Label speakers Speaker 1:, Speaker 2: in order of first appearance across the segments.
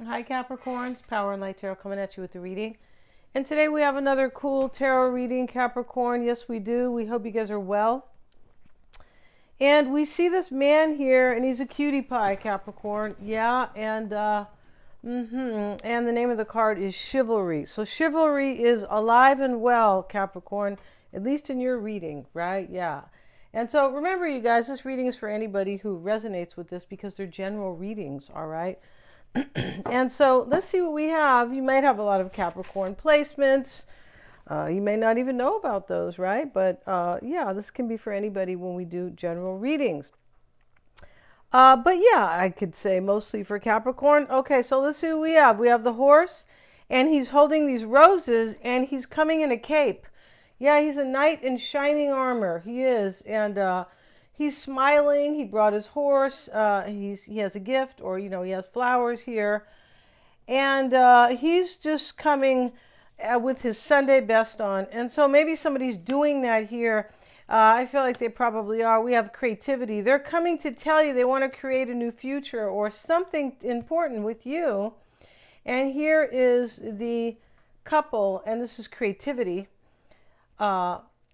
Speaker 1: Hi Capricorns, Power and Light Tarot coming at you with the reading. And today we have another cool tarot reading, Capricorn. Yes, we do. We hope you guys are well. And we see this man here, and he's a cutie pie, Capricorn. Yeah, and and the name of the card is Chivalry. So chivalry is alive and well, Capricorn, at least in your reading, right? Yeah. And so remember, you guys, this reading is for anybody who resonates with this because they're general readings, all right? And so let's see what we have. You might have a lot of Capricorn placements. You may not even know about those, right? But yeah, this can be for anybody when we do general readings. But yeah, I could say mostly for Capricorn. Okay, so let's see what we have. We have the horse, and he's holding these roses, and he's coming in a cape. Yeah, he's a knight in shining armor. He is. And he's smiling. He brought his horse. He has a gift, or, you know, he has flowers here. And he's just coming with his Sunday best on. And so maybe somebody's doing that here. I feel like they probably are. We have creativity. They're coming to tell you they want to create a new future or something important with you. And here is the couple, and this is creativity.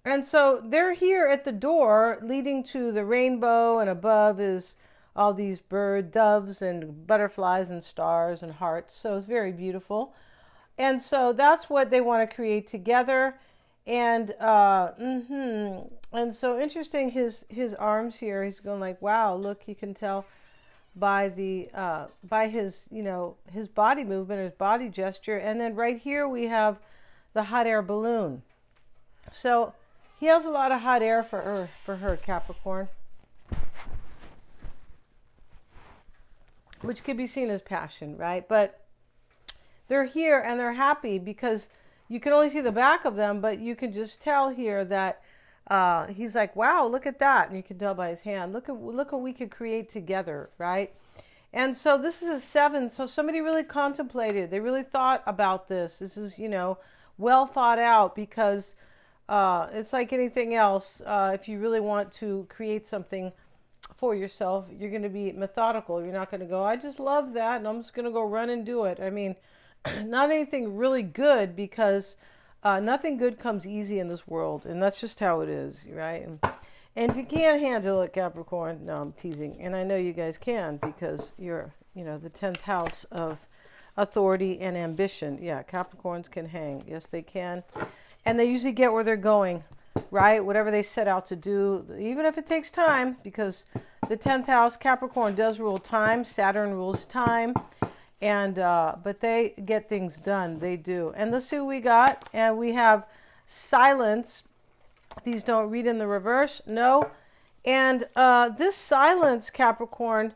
Speaker 1: And so they're here at the door leading to the rainbow, and above is all these doves and butterflies and stars and hearts. So it's very beautiful. And so that's what they want to create together. And and so interesting, his arms here, he's going like, wow, look, you can tell by the by his, you know, his body movement, his body gesture. And then right here we have the hot air balloon. So he has a lot of hot air for her, Capricorn, which could be seen as passion, right? But they're here and they're happy because you can only see the back of them, but you can just tell here that he's like, wow, look at that. And you can tell by his hand, look what we could create together, right? And so this is a 7. So somebody really contemplated. They really thought about this. This is, you know, well thought out, because it's like anything else. If you really want to create something for yourself, you're going to be methodical. You're not going to go, I just love that, and I'm just going to go run and do it. I mean, not anything really good, because nothing good comes easy in this world, and that's just how it is, right? And if you can't handle it, Capricorn, no, I'm teasing, and I know you guys can, because you're, you know, the 10th house of authority and ambition. Yeah, Capricorns can hang. Yes, they can. And they usually get where they're going, right? Whatever they set out to do, even if it takes time, because the 10th house, Capricorn, does rule time. Saturn rules time. And but they get things done. They do. And let's see what we got. And we have silence. These don't read in the reverse. No. And this silence, Capricorn,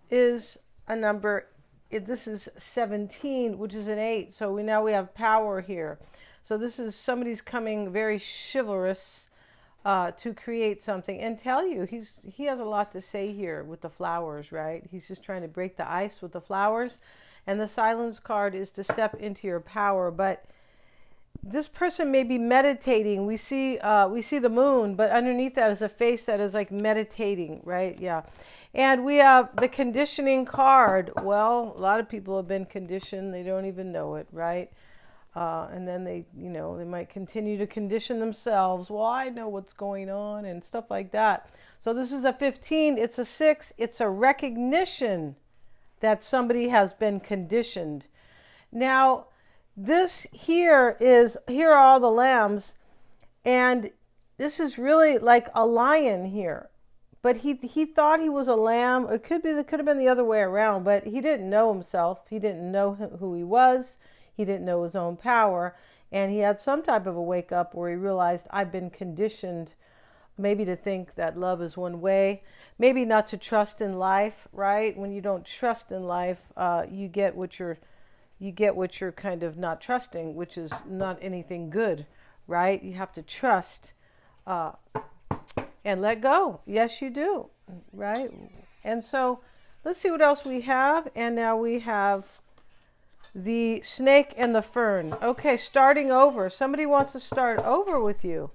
Speaker 1: is a number. This is 17, which is an 8. So now we have power here. So this is somebody's coming very chivalrous to create something and tell you he has a lot to say here with the flowers, right? He's just trying to break the ice with the flowers. And the silence card is to step into your power. But this person may be meditating. We see the moon, but underneath that is a face that is like meditating, right? Yeah. And we have the conditioning card. Well, a lot of people have been conditioned. They don't even know it, right? And then they, you know, they might continue to condition themselves. Well, I know what's going on and stuff like that. So this is a 15. It's a 6. It's a recognition that somebody has been conditioned. Now, this here are all the lambs, and this is really like a lion here. But he thought he was a lamb. It could have been the other way around, but he didn't know himself. He didn't know who he was. He didn't know his own power, and he had some type of a wake up where he realized, I've been conditioned maybe to think that love is one way, maybe not to trust in life, right? When you don't trust in life, you get what you're kind of not trusting, which is not anything good, right? You have to trust and let go. Yes, you do, right? And so let's see what else we have. And now we have the snake and the fern. Okay, starting over. Somebody wants to start over with you.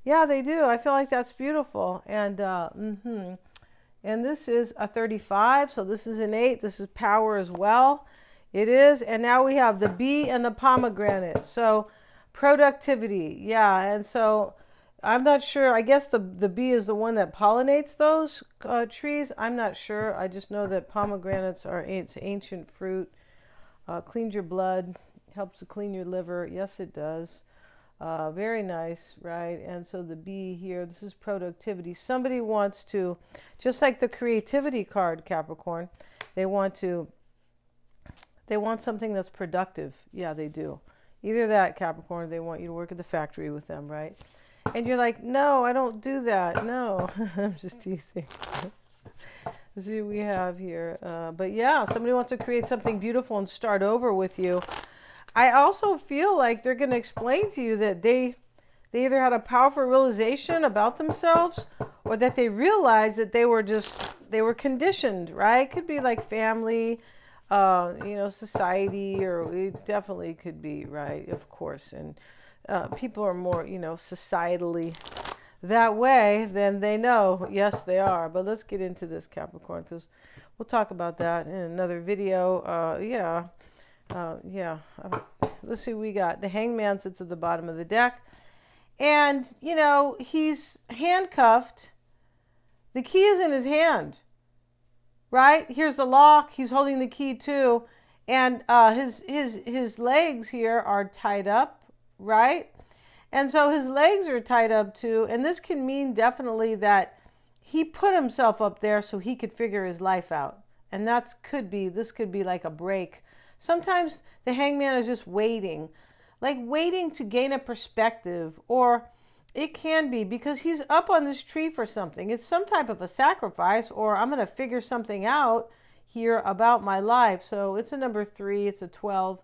Speaker 1: Yeah, they do. I feel like that's beautiful. And and this is a 35, so this is an 8. This is power as well. It is. And now we have the bee and the pomegranate. So productivity. Yeah. And so I'm not sure. I guess the bee is the one that pollinates those trees. I'm not sure. I just know that pomegranates are it's ancient fruit. Cleans your blood, helps to clean your liver. Yes, it does. Very nice, right? And so the bee here, this is productivity. Somebody wants to, just like the creativity card, Capricorn, they want something that's productive. Yeah, they do. Either that, Capricorn, they want you to work at the factory with them, right? And you're like, no, I don't do that. No, I'm just teasing. Let's see what we have here. But yeah, somebody wants to create something beautiful and start over with you. I also feel like they're going to explain to you that they either had a powerful realization about themselves or that they realized that they were conditioned, right? Could be like family, society, or it definitely could be, right? Of course. And people are more, societally that way, then they know, yes, they are. But let's get into this, Capricorn, because we'll talk about that in another video. Let's see what we got. The Hangman sits at the bottom of the deck. And, he's handcuffed. The key is in his hand, right? Here's the lock. He's holding the key too. And his legs here are tied up, right? And so his legs are tied up too. And this can mean definitely that he put himself up there so he could figure his life out. And this could be like a break. Sometimes the Hangman is just waiting to gain a perspective, or it can be because he's up on this tree for something. It's some type of a sacrifice, or I'm going to figure something out here about my life. So it's a number 3, it's a 12,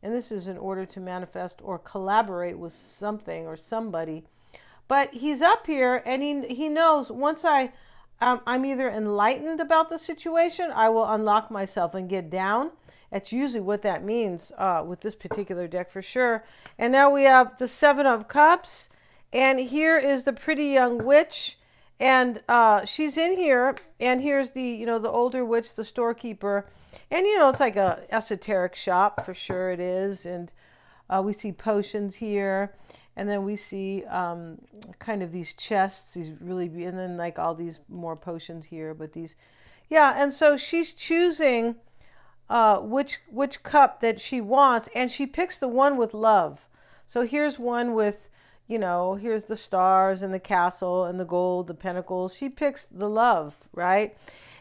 Speaker 1: and this is in order to manifest or collaborate with something or somebody. But he's up here, and he knows once I'm either enlightened about the situation, I will unlock myself and get down. That's usually what that means with this particular deck for sure. And now we have the 7 of Cups. And here is the pretty young witch. And she's in here. And here's the older witch, the storekeeper. And, it's like a esoteric shop for sure it is. And we see potions here. And then we see kind of these chests. And then like all these more potions here. But these, yeah. And so she's choosing which cup that she wants, and she picks the one with love. So here's one with, here's the stars and the castle and the gold, the pentacles. She picks the love, right?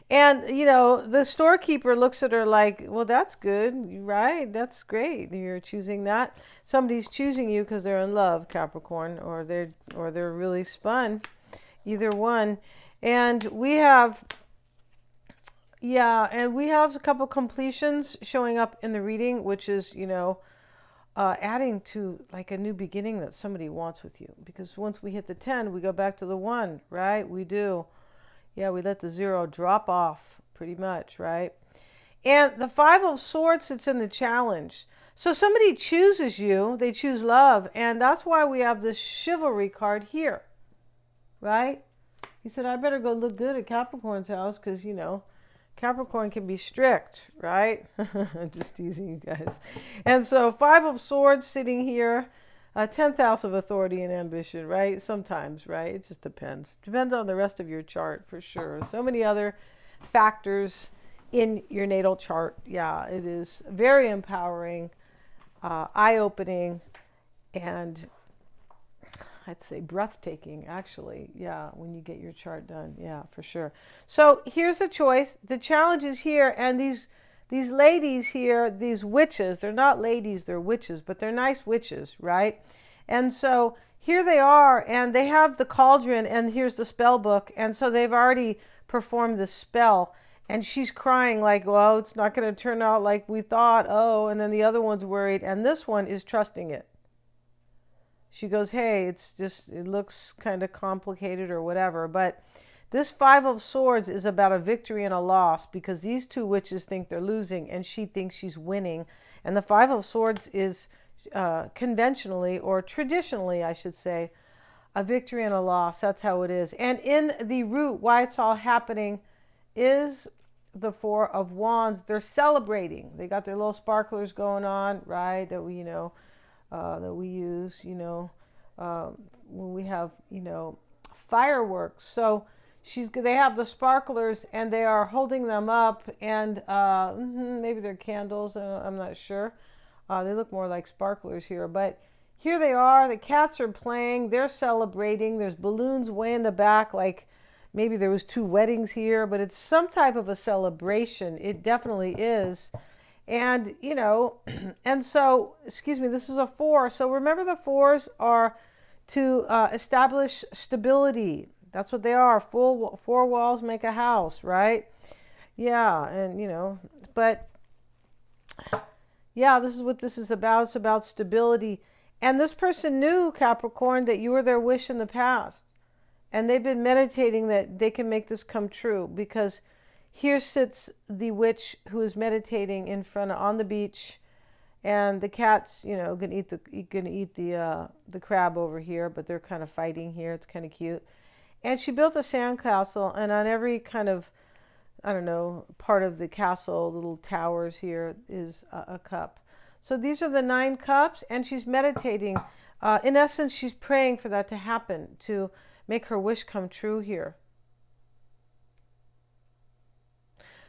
Speaker 1: And, the storekeeper looks at her like, well, that's good, right? That's great. You're choosing that. Somebody's choosing you because they're in love, Capricorn, or they're really spun. Either one. And we have... Yeah, and we have a couple completions showing up in the reading, which is, adding to like a new beginning that somebody wants with you. Because once we hit the 10, we go back to the 1, right? We do. Yeah, we let the 0 drop off pretty much, right? And the 5 of Swords sits in the challenge. So somebody chooses you, they choose love, and that's why we have this chivalry card here, right? He said, I better go look good at Capricorn's house because, Capricorn can be strict, right? I'm just teasing you guys. And so 5 of Swords sitting here, 10th house of authority and ambition, right? Sometimes, right? It just depends. Depends on the rest of your chart for sure. So many other factors in your natal chart. Yeah, it is very empowering, eye-opening, and I'd say breathtaking, actually. Yeah, when you get your chart done. Yeah, for sure. So here's the choice. The challenge is here, and these ladies here, these witches, they're not ladies, they're witches, but they're nice witches, right? And so here they are, and they have the cauldron, and here's the spell book, and so they've already performed the spell, and she's crying like, well, it's not going to turn out like we thought. Oh, and then the other one's worried, and this one is trusting it. She goes, hey, it looks kind of complicated or whatever. But this 5 of Swords is about a victory and a loss because these two witches think they're losing and she thinks she's winning. And the 5 of Swords is conventionally, or traditionally, I should say, a victory and a loss. That's how it is. And in the root, why it's all happening is the Four of Wands, they're celebrating. They got their little sparklers going on, right? That we, that we use, when we have, fireworks. So they have the sparklers and they are holding them up, and maybe they're candles. I'm not sure. They look more like sparklers here, but here they are. The cats are playing. They're celebrating. There's balloons way in the back, like maybe there was 2 weddings here, but it's some type of a celebration. It definitely is. And, and so, excuse me, this is a 4. So remember, the 4s are to establish stability. That's what they are. 4 walls make a house, right? Yeah, and, but yeah, this is what this is about. It's about stability. And this person knew, Capricorn, that you were their wish in the past. And they've been meditating that they can make this come true, because here sits the witch who is meditating in front on the beach, and the cat's, gonna eat the crab over here, but they're kind of fighting here. It's kind of cute. And she built a sandcastle, and on every kind of, I don't know, part of the castle, little towers here, is a cup. So these are the 9 cups, and she's meditating. In essence, she's praying for that to happen, to make her wish come true here.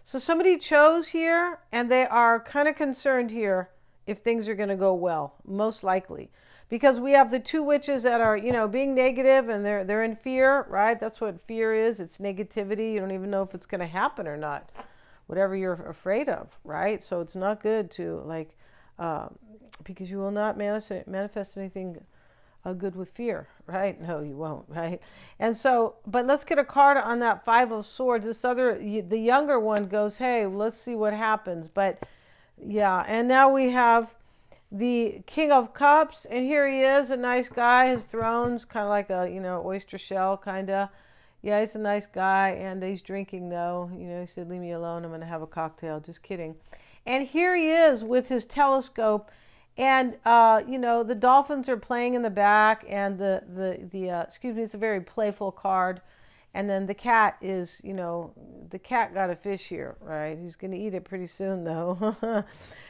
Speaker 1: So somebody chose here, and they are kind of concerned here if things are going to go well, most likely. Because we have the 2 witches that are, being negative, and they're in fear, right? That's what fear is. It's negativity. You don't even know if it's going to happen or not. Whatever you're afraid of, right? So it's not good to, because you will not manifest anything good with fear, right? No, you won't, right? And so, but let's get a card on that 5 of Swords. The younger one goes, hey, let's see what happens. But yeah, and now we have the King of Cups, and here he is, a nice guy. His throne's kind of like a, oyster shell, kind of. Yeah, he's a nice guy, and he's drinking, though. He said, leave me alone, I'm going to have a cocktail. Just kidding. And here he is with his telescope, and, the dolphins are playing in the back, and excuse me, it's a very playful card. And then the cat is, the cat got a fish here, right? He's going to eat it pretty soon, though.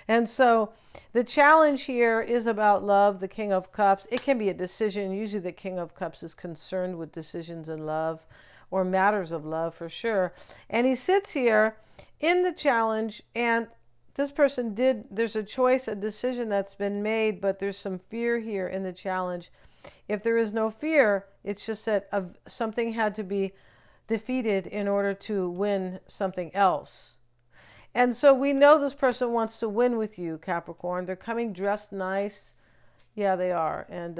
Speaker 1: And so the challenge here is about love, the King of Cups. It can be a decision. Usually the King of Cups is concerned with decisions in love, or matters of love for sure. And he sits here in the challenge, and this person there's a choice, a decision that's been made, but there's some fear here in the challenge. If there is no fear, it's just that something had to be defeated in order to win something else. And so we know this person wants to win with you, Capricorn. They're coming dressed nice. Yeah, they are. And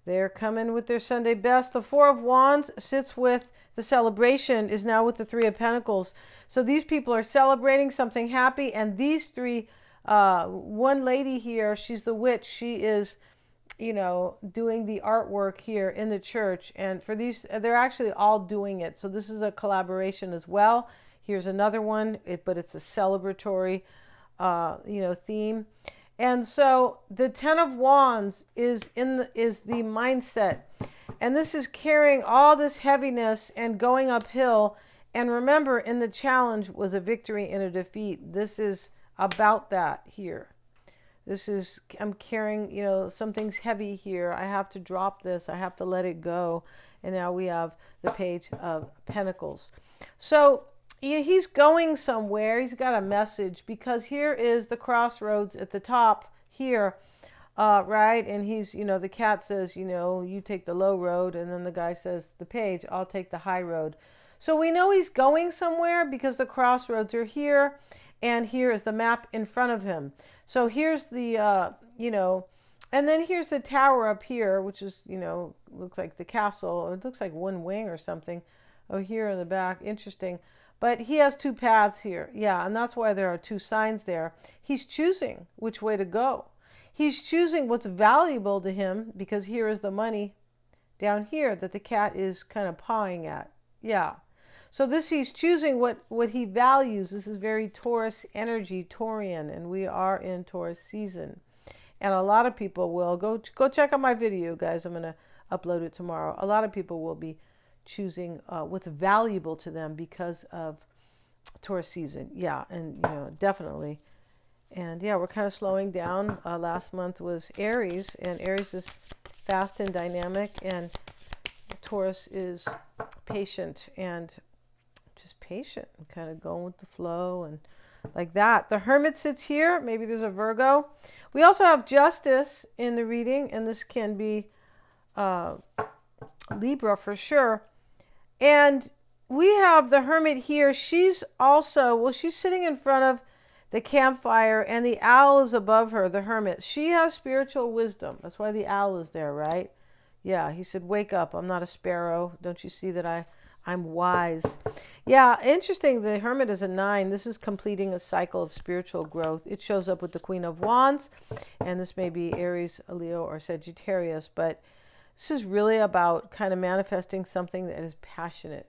Speaker 1: they're coming with their Sunday best. The 4 of Wands sits with the celebration, is now with the 3 of Pentacles. So these people are celebrating something happy. And these 3, one lady here, she's the witch. She is, doing the artwork here in the church. And for these, they're actually all doing it. So this is a collaboration as well. Here's another one, but it's a celebratory, theme. And so the 10 of Wands is the mindset. And this is carrying all this heaviness and going uphill. And remember, in the challenge was a victory and a defeat. This is about that here. This is, I'm carrying, something's heavy here. I have to drop this. I have to let it go. And now we have the Page of Pentacles. So he's going somewhere. He's got a message, because here is the crossroads at the top here, right? And he's, the cat says, you take the low road. And then the guy says, the page, I'll take the high road. So we know he's going somewhere because the crossroads are here. And here is the map in front of him. So here's the, and then here's the tower up here, which is, looks like the castle. It looks like one wing or something. Oh, here in the back. Interesting. But he has 2 paths here. Yeah, and that's why there are 2 signs there. He's choosing which way to go. He's choosing what's valuable to him, because here is the money down here that the cat is kind of pawing at. Yeah. So he's choosing what he values. This is very Taurus energy, Taurian, and we are in Taurus season. And a lot of people will, go check out my video, guys. I'm going to upload it tomorrow. A lot of people will be choosing what's valuable to them because of Taurus season. Yeah, and definitely. And yeah, we're kind of slowing down. Last month was Aries, and Aries is fast and dynamic, and Taurus is patient and just patient and kind of going with the flow and like that. The Hermit sits here. Maybe there's a Virgo. We also have Justice in the reading, and this can be uh, Libra for sure. And we have the Hermit here. She's also, well, she's sitting in front of the campfire, and the owl is above her, the Hermit. She has spiritual wisdom. That's why the owl is there, right? Yeah, he said, wake up. I'm not a sparrow. Don't you see that I'm wise? Yeah, interesting. The Hermit is a 9. This is completing a cycle of spiritual growth. It shows up with the Queen of Wands, and this may be Aries, Leo, or Sagittarius, but this is really about kind of manifesting something that is passionate.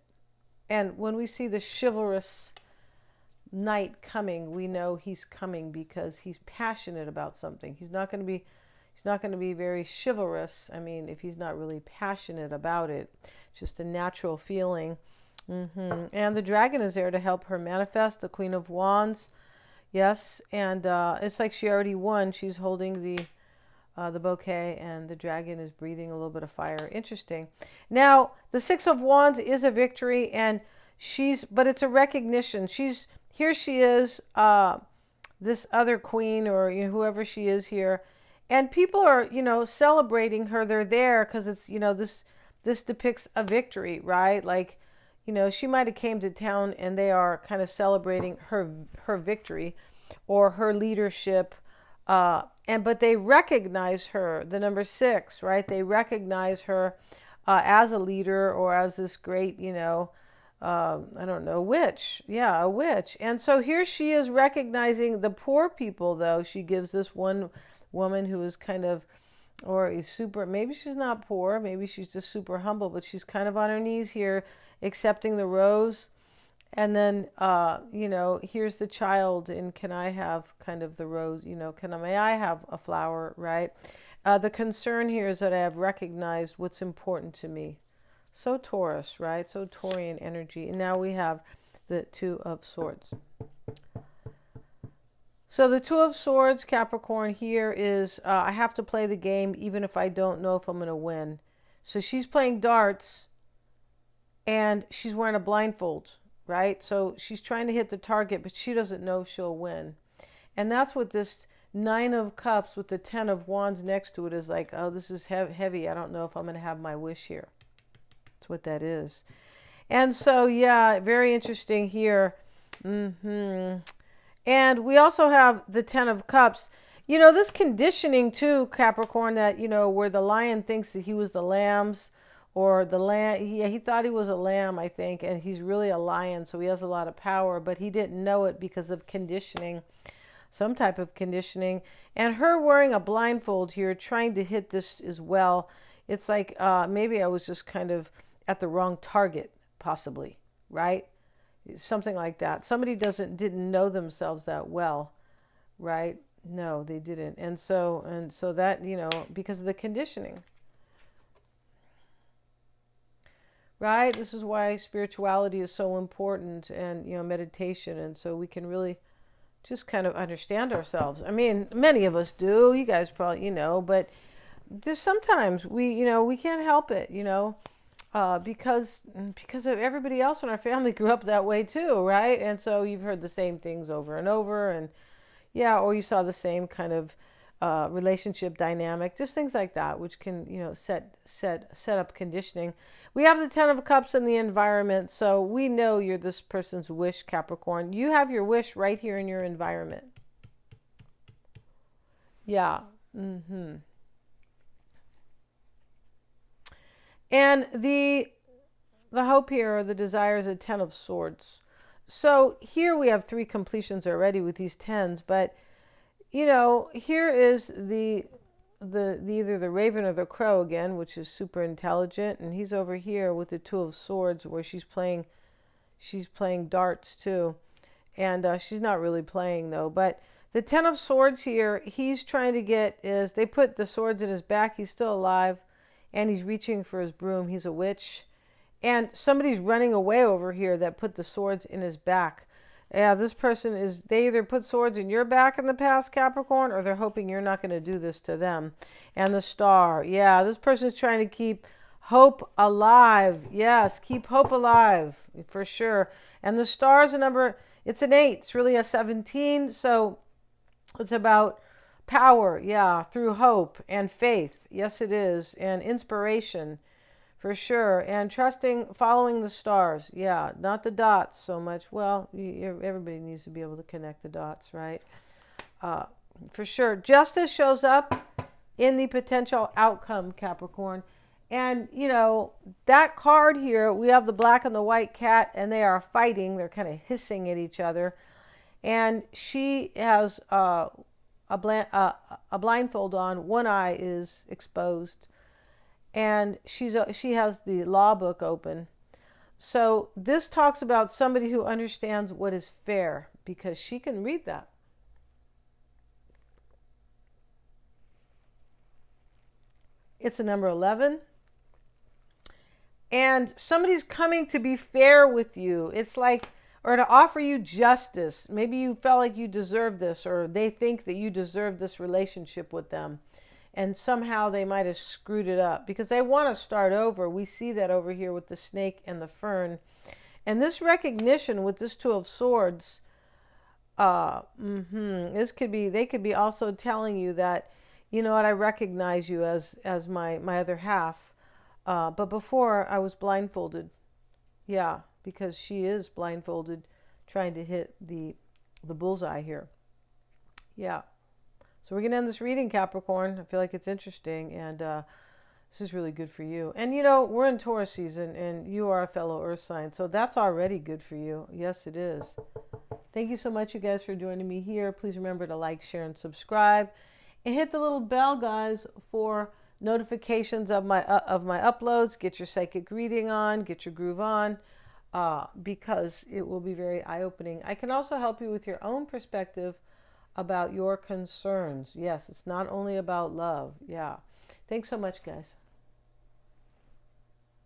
Speaker 1: And when we see the chivalrous knight coming, we know he's coming because he's passionate about something. He's not going to be very chivalrous. I mean, if he's not really passionate about it, it's just a natural feeling. And the dragon is there to help her manifest, the Queen of Wands. Yes, and it's like she already won. She's holding the bouquet, and the dragon is breathing a little bit of fire. Interesting. Now, the Six of Wands is a victory, and but it's a recognition. Here she is, this other queen, or whoever she is here, and people are, celebrating her. They're there because it's, this depicts a victory, right? Like, she might have came to town, and they are kind of celebrating her victory or her leadership. But they recognize her, the number 6, right? They recognize her as a leader or as this great, I don't know, witch. Yeah, a witch. And so here she is recognizing the poor people, though. She gives this one woman who is kind of, or is super, maybe she's not poor, maybe she's just super humble, but she's kind of on her knees here, accepting the rose. And then, here's the child, and can I have kind of the rose, may I have a flower, right? The concern here is that I have recognized what's important to me. So Taurus, right? So Taurian energy. And now we have the Two of Swords. So the Two of Swords, Capricorn, here is, I have to play the game even if I don't know if I'm going to win. So she's playing darts, and she's wearing a blindfold, right? So she's trying to hit the target, but she doesn't know if she'll win. And that's what this 9 of Cups with the 10 of Wands next to it is like. Oh, this is heavy. I don't know if I'm going to have my wish here. That's what that is. And so, yeah, very interesting here. And we also have the 10 of Cups. This conditioning too, Capricorn, that, where the lion thinks that he was the lambs, or the lamb. He thought he was a lamb, I think, and he's really a lion, so he has a lot of power, but he didn't know it because of conditioning, some type of conditioning. And her wearing a blindfold here, trying to hit this as well. It's like maybe I was just kind of at the wrong target, possibly, right? Something like that. Somebody didn't know themselves that well, right? No, they didn't. And so that, because of the conditioning. Right? This is why spirituality is so important, and, meditation. And so we can really just kind of understand ourselves. I mean, many of us do. You guys probably, but just sometimes we can't help it, because of everybody else in our family grew up that way too, right? And so you've heard the same things over and over, and yeah, or you saw the same kind of relationship dynamic, just things like that, which can, set up conditioning. We have the 10 of Cups in the environment, so we know you're this person's wish, Capricorn. You have your wish right here in your environment. Yeah. And the hope here, or the desire, is a 10 of Swords. So here we have 3 completions already with these 10s, but here is the either the raven or the crow again, which is super intelligent, and he's over here with the 2 of Swords, where she's playing darts too, and she's not really playing though. But the 10 of Swords here, he's trying to get they put the swords in his back. He's still alive, and he's reaching for his broom. He's a witch, and somebody's running away over here that put the swords in his back. Yeah, this person is, they either put swords in your back in the past, Capricorn, or they're hoping you're not going to do this to them. And the star, yeah, this person is trying to keep hope alive. Yes, keep hope alive for sure. And the star is a number, it's an 8, it's really a 17. So it's about power, yeah, through hope and faith. Yes, it is. And inspiration. For sure. And trusting, following the stars. Yeah, not the dots so much. Well, everybody needs to be able to connect the dots, right? Uh, for sure. Justice shows up in the potential outcome, Capricorn. And, you know, that card here, we have the black and the white cat, and they are fighting. They're kind of hissing at each other. And she has a blindfold on. One eye is exposed. And she has the law book open. So this talks about somebody who understands what is fair, because she can read that. It's a number 11. And somebody's coming to be fair with you. It's like, or to offer you justice. Maybe you felt like you deserve this, or they think that you deserve this relationship with them. And somehow they might have screwed it up because they want to start over. We see that over here with the snake and the fern. And this recognition with this Two of Swords, this could be, they could be also telling you that, you know what, I recognize you as my other half. But before I was blindfolded. Yeah, because she is blindfolded trying to hit the bullseye here. Yeah. So we're going to end this reading, Capricorn. I feel like it's interesting, and this is really good for you. And, you know, we're in Taurus season, and you are a fellow Earth sign, so that's already good for you. Yes, it is. Thank you so much, you guys, for joining me here. Please remember to like, share, and subscribe. And hit the little bell, guys, for notifications of my uploads. Get your psychic reading on. Get your groove on. Because it will be very eye-opening. I can also help you with your own perspective about your concerns. Yes, it's not only about love. Yeah. Thanks so much, guys.